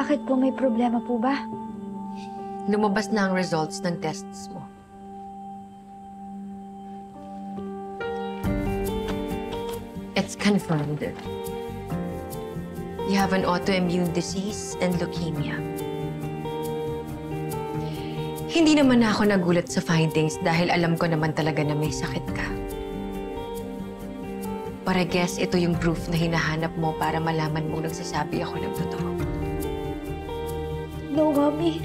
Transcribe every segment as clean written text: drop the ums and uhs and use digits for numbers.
Bakit po? May problema po ba? Lumabas na ang results ng tests mo. It's confirmed. You have an autoimmune disease and leukemia. Hindi naman ako nagulat sa findings dahil alam ko naman talaga na may sakit ka. But I guess ito yung proof na hinahanap mo para malaman mong nagsasabi ako ng totoo. No, Mommy.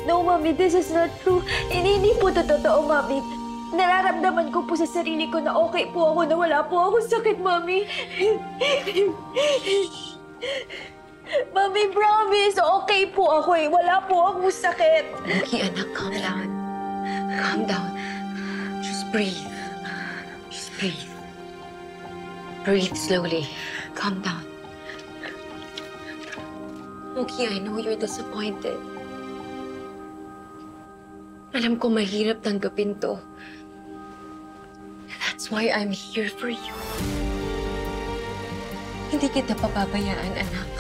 No, Mommy, this is not true. Hindi po ito totoo, Mommy. Nararamdaman ko po sa sarili ko na okay po ako, na wala po akong sakit, Mommy. Mommy, promise, okay po ako eh. Wala po akong sakit. Okay, anak, calm down. Calm down. Just breathe. Just breathe. Breathe slowly. Calm down. Okay, I know you're disappointed. Alam ko mahirap tanggapin to. That's why I'm here for you. Hindi kita papabayaan, anak.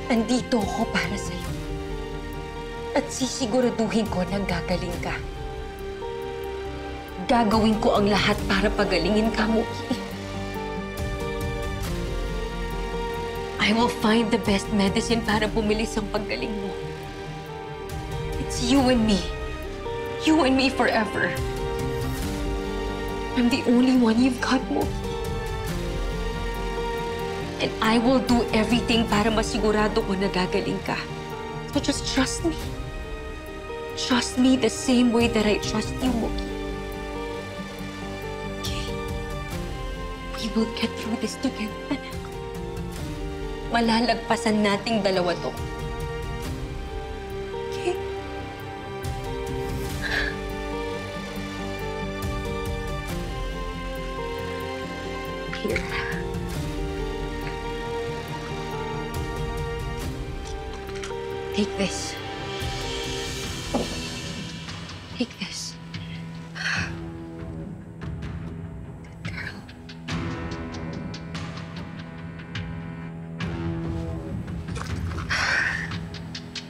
Andito ako para sa'yo. At sisiguraduhin ko na gagaling ka. Gagawin ko ang lahat para pagalingin ka, Mookie. I will find the best medicine para bumilis ang paggaling mo. It's you and me. You and me forever. I'm the only one you've got, Mookie. And I will do everything para masigurado ko na gagaling ka. So just trust me. Trust me the same way that I trust you, Mookie. Okay? We will get through this together, anak. Malalagpasan nating dalawa to. Okay? Here. Take this. Take this. Good girl.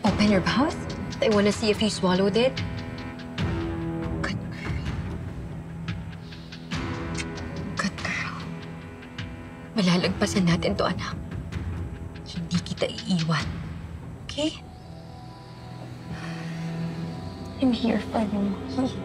Open your mouth. I want to see if you swallowed it. Good girl. Good girl. Malalagpasan natin to, anak. Hindi kita iiwan. Okay? I'm here for you, Mookie.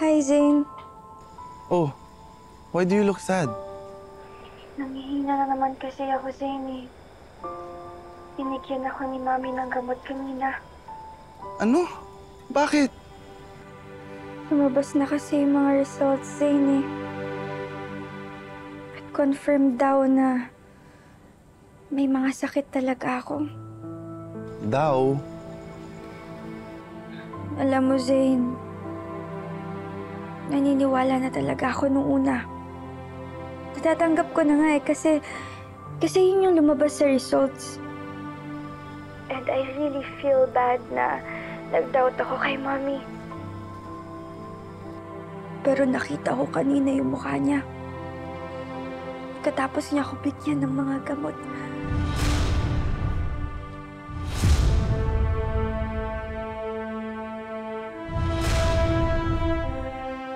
Hi, Zane. Oh, why do you look sad? Nangihina na naman kasi ako, Zane eh. Binigyan ako ni Mami ng gamot kanina. Ano? Bakit? Lumabas na kasi yung mga results, Zane eh. At confirmed daw na may mga sakit talaga ako. Daw? Alam mo, Zane, naniniwala na talaga ako nung una. Natatanggap ko na nga eh, kasi yun yung lumabas sa results. And I really feel bad na nag-doubt ako kay Mommy. Pero nakita ko kanina yung mukha niya. Katapos niya ako bigyan ng mga gamot.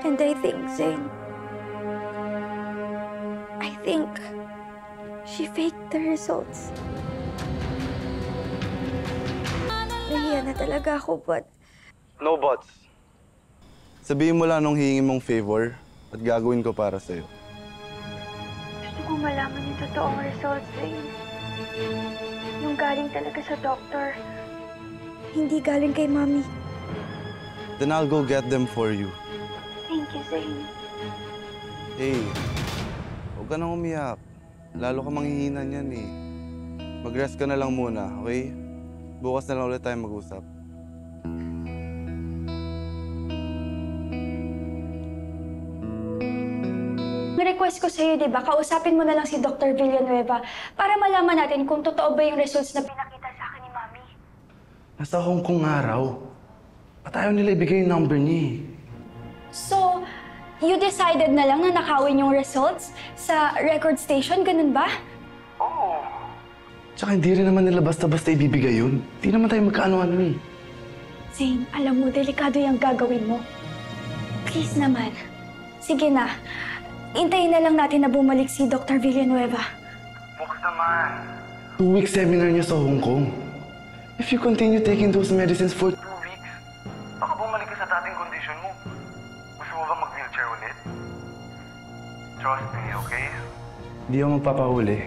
And I think, Zane, she faked the results. Nahiya na talaga ako, but... No buts. Sabihin mo lang nung hihingi mong favor at gagawin ko para sa'yo. Gusto ko malaman ni yung totoong results, Zane. Yung galing talaga sa doctor. Hindi galing kay Mommy. Then I'll go get them for you. Thank you, Zane. Hey, huwag ka nang umiyak. Lalo ka manghihina niyan eh. Mag-rest ka na lang muna, okay? Bukas na lang ulit tayo mag-usap. Request ko sa'yo, di ba? Kausapin mo na lang si Dr. Villanueva para malaman natin kung totoo ba yung results na pinakita sa akin ni Mami. Nasa Hong Kong nga raw. Ba't ayaw nila ibigay yung number niya eh? So, you decided na lang na nakawin yung results sa record station, ganun ba? Tsaka hindi rin naman nila basta-basta ibibigay yun. Hindi naman tayo magkaano-ano eh. Zane, alam mo, delikado yung gagawin mo. Please naman. Sige na. Hintayin na lang natin na bumalik si Dr. Villanueva. Bukas naman. 2-week seminar niya sa Hong Kong. If you continue taking those medicines for 2 weeks, baka bumalik ka sa dating kondisyon mo. Gusto mo ba mag-wheelchair ulit? Trust me, okay? Hindi ako magpapahuli.